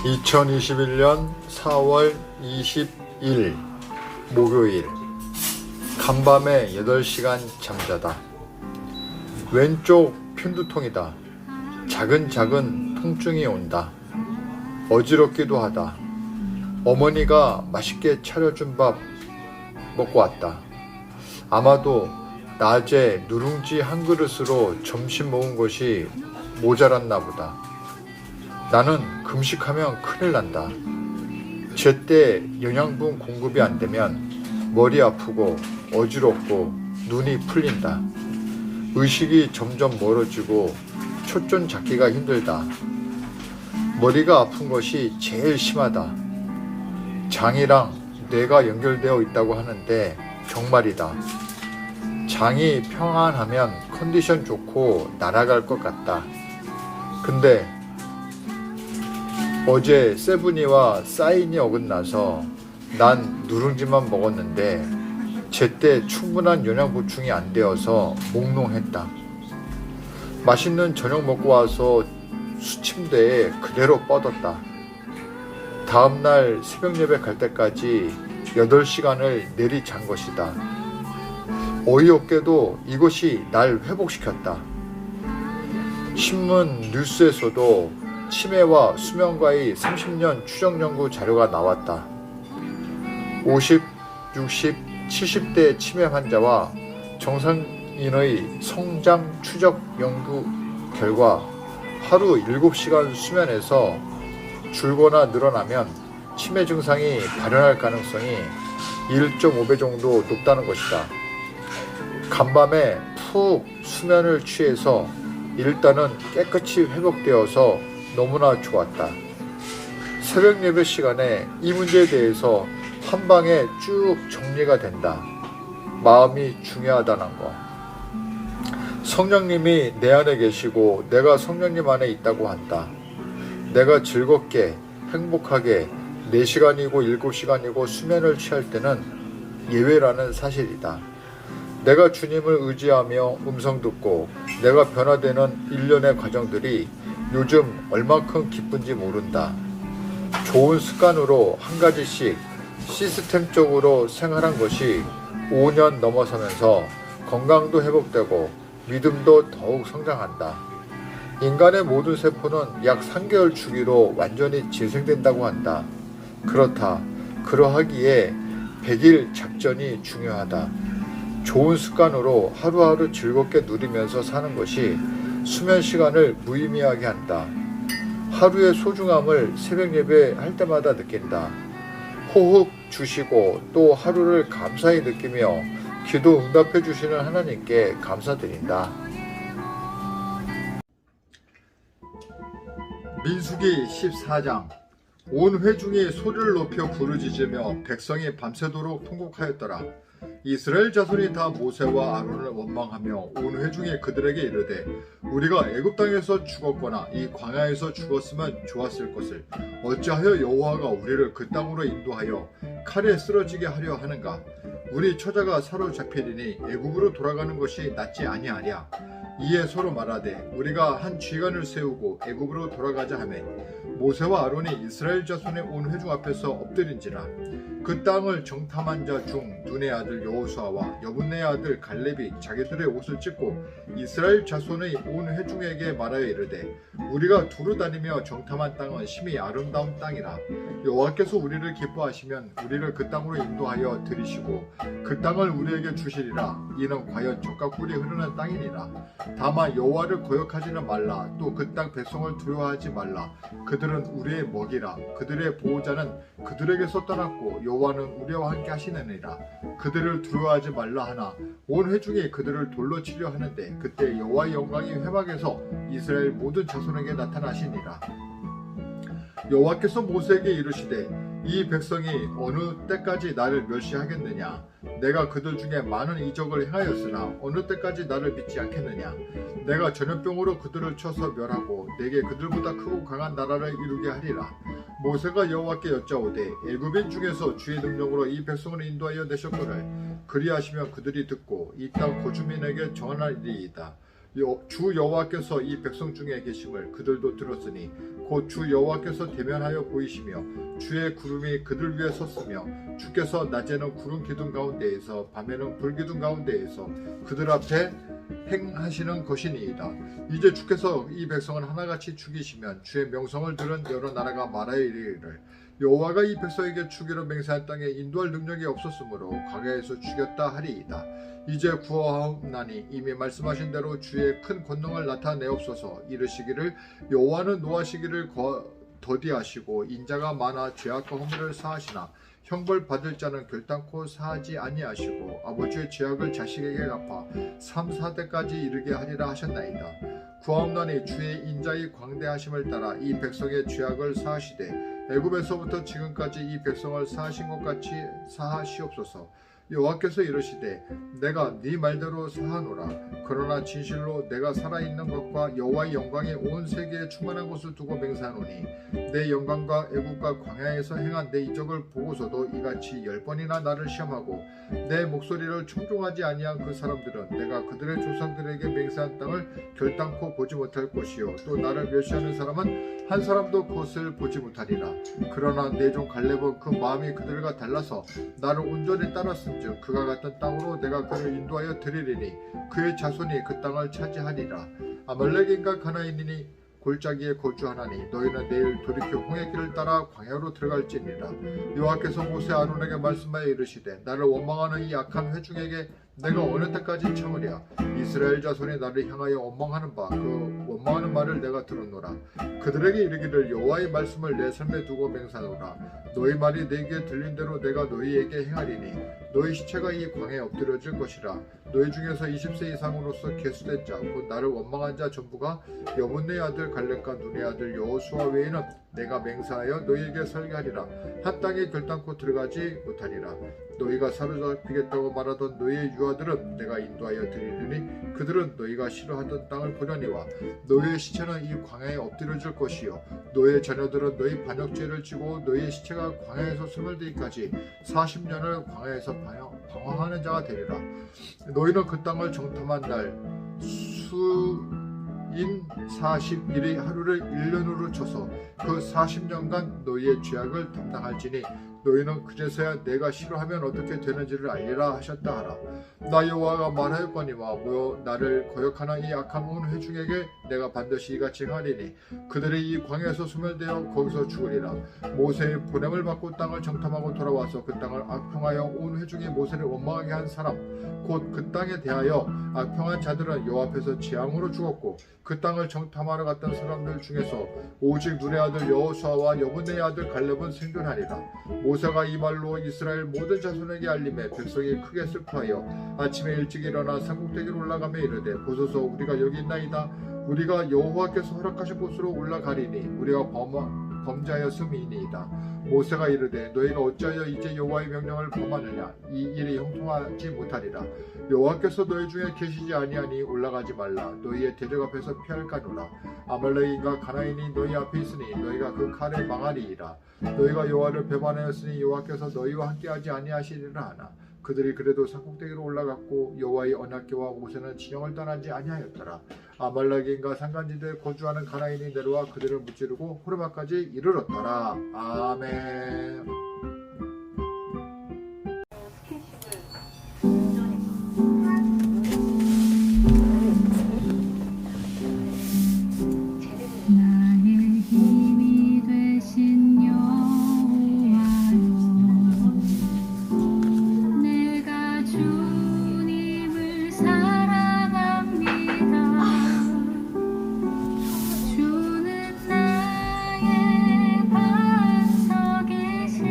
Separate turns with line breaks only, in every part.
2021년 4월 20일 목요일 간밤에 8시간 잠자다. 왼쪽 편두통이다. 작은 통증이 온다. 어지럽기도 하다. 어머니가 맛있게 차려준 밥 먹고 왔다. 아마도 낮에 누룽지 한 그릇으로 점심 먹은 것이 모자랐나 보다. 나는 금식하면 큰일 난다. 제때 영양분 공급이 안 되면 머리 아프고 어지럽고 눈이 풀린다. 의식이 점점 멀어지고 초점 잡기가 힘들다. 머리가 아픈 것이 제일 심하다. 장이랑 뇌가 연결되어 있다고 하는데 정말이다. 장이 평안하면 컨디션 좋고 날아갈 것 같다. 근데 어제 세븐이와 사인이 어긋나서 난 누룽지만 먹었는데 제때 충분한 영양 보충이 안 되어서 몽롱했다. 맛있는 저녁 먹고 와서 수침대에 그대로 뻗었다. 다음날 새벽 예배 갈 때까지 8시간을 내리잔 것이다. 어이없게도 이것이 날 회복시켰다. 신문 뉴스에서도 치매와 수면과의 30년 추적 연구 자료가 나왔다. 50, 60, 70대 치매 환자와 정상인의 성장 추적 연구 결과 하루 7시간 수면에서 줄거나 늘어나면 치매 증상이 발현할 가능성이 1.5배 정도 높다는 것이다. 간밤에 푹 수면을 취해서 일단은 깨끗이 회복되어서 너무나 좋았다. 새벽 예배 시간에 이 문제에 대해서 한 방에 쭉 정리가 된다. 마음이 중요하다는 거. 성령님이 내 안에 계시고 내가 성령님 안에 있다고 한다. 내가 즐겁게 행복하게 4시간이고 7시간이고 수면을 취할 때는 예외라는 사실이다. 내가 주님을 의지하며 음성 듣고 내가 변화되는 일련의 과정들이 요즘 얼만큼 기쁜지 모른다. 좋은 습관으로 한 가지씩 시스템적으로 생활한 것이 5년 넘어서면서 건강도 회복되고 믿음도 더욱 성장한다. 인간의 모든 세포는 약 3개월 주기로 완전히 재생된다고 한다. 그렇다. 그러하기에 100일 작전이 중요하다. 좋은 습관으로 하루하루 즐겁게 누리면서 사는 것이 수면 시간을 무의미하게 한다. 하루의 소중함을 새벽 예배 할 때마다 느낀다. 호흡 주시고 또 하루를 감사히 느끼며 기도 응답해 주시는 하나님께 감사드린다. 민수기 14장. 온 회중이 소리를 높여 부르짖으며 백성이 밤새도록 통곡하였더라. 이스라엘 자손이 다 모세와 아론을 원망하며 온 회중이 그들에게 이르되 우리가 애굽 땅에서 죽었거나 이 광야에서 죽었으면 좋았을 것을 어찌하여 여호와가 우리를 그 땅으로 인도하여 칼에 쓰러지게 하려 하는가? 우리 처자가 사로잡히리니 애굽으로 돌아가는 것이 낫지 아니하랴. 이에 서로 말하되 우리가 한 쥐관을 세우고 애굽으로 돌아가자 하매 모세와 아론이 이스라엘 자손의 온 회중 앞에서 엎드린지라. 그 땅을 정탐한 자 중 눈의 아들 여호수아와 여분네의 아들 갈렙이 자기들의 옷을 찢고 이스라엘 자손의 온 회중에게 말하여 이르되 우리가 두루 다니며 정탐한 땅은 심히 아름다운 땅이라. 여호와께서 우리를 기뻐하시면 우리를 그 땅으로 인도하여 들이시고 그 땅을 우리에게 주시리라. 이는 과연 젖과 꿀이 흐르는 땅이니라. 다만 여호와를 거역하지는 말라. 또 그 땅 백성을 두려워하지 말라. 그들은 우리의 먹이라. 그들의 보호자는 그들에게서 떠났고 여호와는 우리와 함께 하시느니라. 그들을 두려워하지 말라 하나 온 회중이 그들을 돌로 치려 하는데 그때 여호와의 영광이 회막에서 이스라엘 모든 자손에게 나타나시니라. 여호와께서 모세에게 이르시되 이 백성이 어느 때까지 나를 멸시하겠느냐? 내가 그들 중에 많은 이적을 행하였으나 어느 때까지 나를 믿지 않겠느냐? 내가 전염병으로 그들을 쳐서 멸하고 내게 그들보다 크고 강한 나라를 이루게 하리라. 모세가 여호와께 여짜오되 애굽인 중에서 주의 능력으로 이 백성을 인도하여 내셨거늘 그리하시면 그들이 듣고 이 땅 거주민에게 전하리이다. 주 여호와께서 이 백성 중에 계심을 그들도 들었으니 곧 주 여호와께서 대면하여 보이시며 주의 구름이 그들 위에 섰으며 주께서 낮에는 구름 기둥 가운데에서 밤에는 불 기둥 가운데에서 그들 앞에 행하시는 것이니이다. 이제 주께서 이 백성을 하나같이 죽이시면 주의 명성을 들은 여러 나라가 말하여 이르기를 여호와가 이 백성에게 주기로 맹세한 땅에 인도할 능력이 없었으므로 광야에서 죽였다 하리이다. 이제 구하옵나니 이미 말씀하신 대로 주의 큰 권능을 나타내옵소서. 이르시기를 여호와는 노하시기를 더디하시고 인자가 많아 죄악과 허물을 사하시나 형벌 받을 자는 결단코 사하지 아니하시고 아버지의 죄악을 자식에게 갚아 3, 4대까지 이르게 하리라 하셨나이다. 구하옵나니 주의 인자의 광대하심을 따라 이 백성의 죄악을 사하시되 애굽에서부터 지금까지 이 백성을 사하신 것 같이 사하시옵소서. 여호와께서 이르시되 내가 네 말대로 사하노라. 그러나 진실로 내가 살아있는 것과 여호와의 영광이 온 세계에 충만한 것을 두고 맹세하노니 내 영광과 애국과 광야에서 행한 내 이적을 보고서도 이같이 10번이나 나를 시험하고 내 목소리를 청종하지 아니한 그 사람들은 내가 그들의 조상들에게 맹세한 땅을 결단코 보지 못할 것이요 또 나를 멸시하는 사람은 한 사람도 그것을 보지 못하리라. 그러나 내 종 갈렙은 그 마음이 그들과 달라서 나를 온전히 따랐은즉 그가 갔던 땅으로 내가 그를 인도하여 드리리니 그의 자손이 그 땅을 차지하리라. 아말렉인과 가나안인이 골짜기에 거주하나니 너희는 내일 돌이켜 홍해 길을 따라 광야로 들어갈지니라. 여호와께서 모세 아론에게 말씀하여 이르시되 나를 원망하는 이 악한 회중에게 내가 어느 때까지 참으랴. 이스라엘 자손이 나를 향하여 원망하는 바 그 원망하는 말을 내가 들었노라. 그들에게 이르기를 여호와의 말씀을 내 삶에 두고 맹세하노라. 너희 말이 내 귀에 들린 대로 내가 너희에게 행하리니 너희 시체가 이 광야에 엎드려질 것이라. 너희 중에서 20세 이상으로서 계수된 자 곧 나를 원망한 자 전부가 여분네 아들 갈렙과 눈의 아들 여호수아 외에는 내가 맹세하여 너희에게 살게 하리라. 한 땅에 결단코 들어가지 못하리라. 너희가 사로잡히겠다고 말하던 너희의 유아들은 내가 인도하여 드리리니 그들은 너희가 싫어하던 땅을 보려니와 너희의 시체는 이 광야에 엎드려질 것이요 너희의 자녀들은 너희 반역죄를 지고 너희의 시체가 광야에서 소멸되기까지 40년을 광야에서 방황하는 자가 되리라. 너희는 그 땅을 정탐한 날 수인 40일의 하루를 1년으로 쳐서 그 40년간 너희의 죄악을 담당할지니 너희는 그제서야 내가 싫어하면 어떻게 되는지를 알리라 하셨다 하라. 나 여호와가 말하였거니와 나를 거역하는 이 악한 온 회중에게 내가 반드시 이같이 행하리니 그들이 이 광야에서 소멸되어 거기서 죽으리라. 모세의 보냄을 받고 땅을 정탐하고 돌아와서 그 땅을 악평하여 온 회중이 모세를 원망하게 한 사람 곧 그 땅에 대하여 악평한 자들은 여호와 앞에서 재앙으로 죽었고 그 땅을 정탐하러 갔던 사람들 중에서 오직 눈의 아들 여호수아와 여분네의 아들 갈렙은 생존하리라. 모세가 이 말로 이스라엘 모든 자손에게 알림해 백성이 크게 슬퍼하여 아침에 일찍 일어나 산꼭대기로 올라가며 이르되 보소서 우리가 여기 있나이다. 우리가 여호와께서 허락하신 곳으로 올라가리니 우리가 범죄하였음이니이다. 모세가 이르되 너희가 어찌하여 이제 여호와의 명령을 범하느냐. 이 일이 형통하지 못하리라. 여호와께서 너희 중에 계시지 아니하니 올라가지 말라. 너희의 대적 앞에서 피할까노라. 아말렉인과 가나안이 너희 앞에 있으니 너희가 그 칼에 망하리이다. 너희가 여호와를 배반하였으니 여호와께서 너희와 함께하지 아니하시리라 하나. 그들이 그래도 산꼭대기로 올라갔고 여호와의 언약궤와 모세는 진영을 떠나지 아니하였더라. 아말렉인과 산간지대에 거주하는 가나안이 내려와 그들을 무찌르고 호르마까지 이르렀더라. 아멘.
주는 나의 반석이시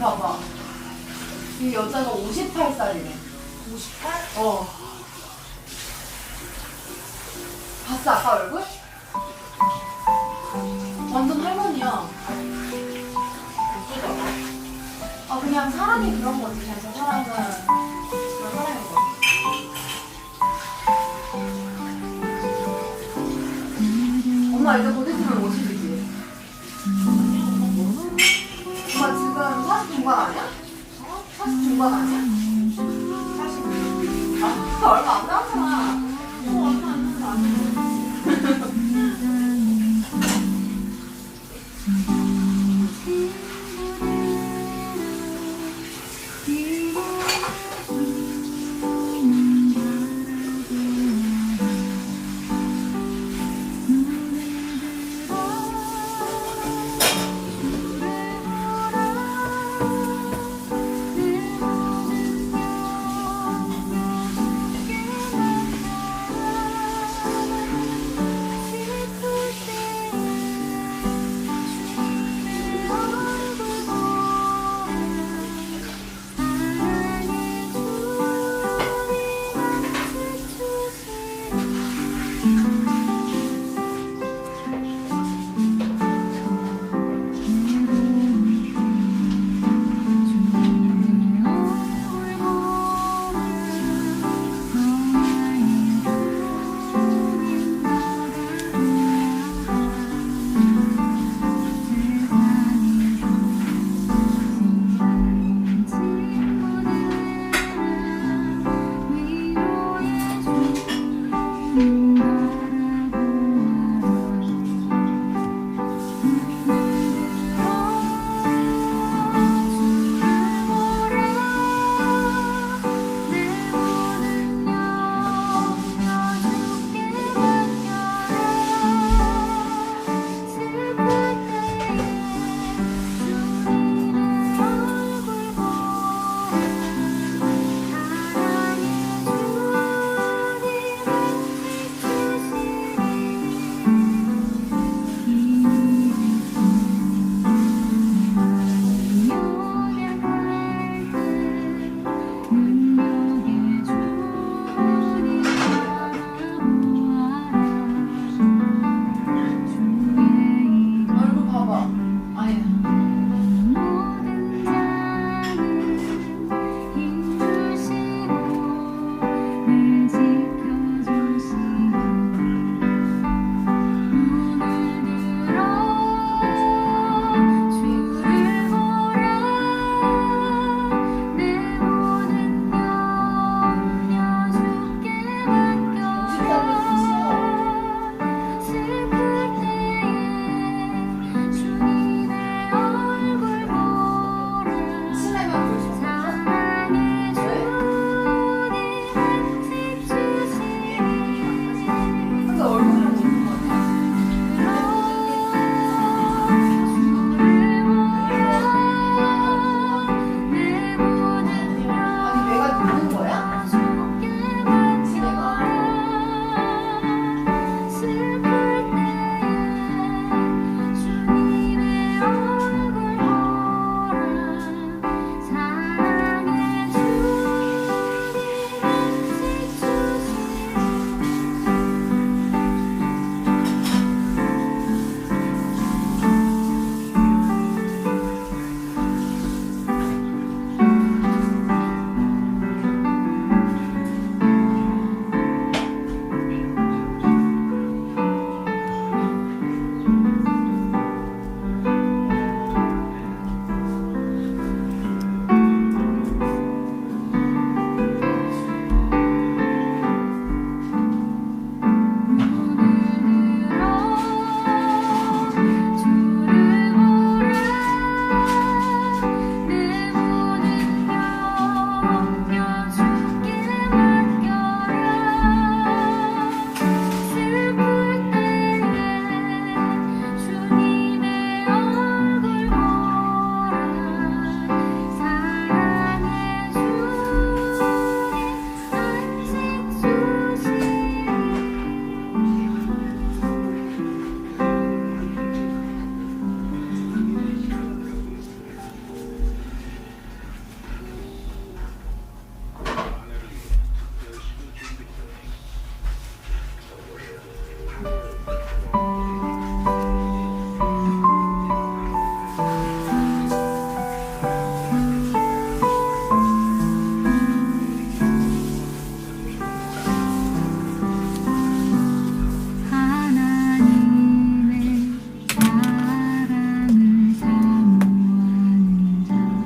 봐봐. 이 여자가 58살이래.
58?
어. 봤어, 아까 얼굴? 완전 할머니야.
어쩌다가?
아, 그냥 사람이 그런 거지. 그냥 저 사람은 그런 사람인 거. 엄마 이제 곧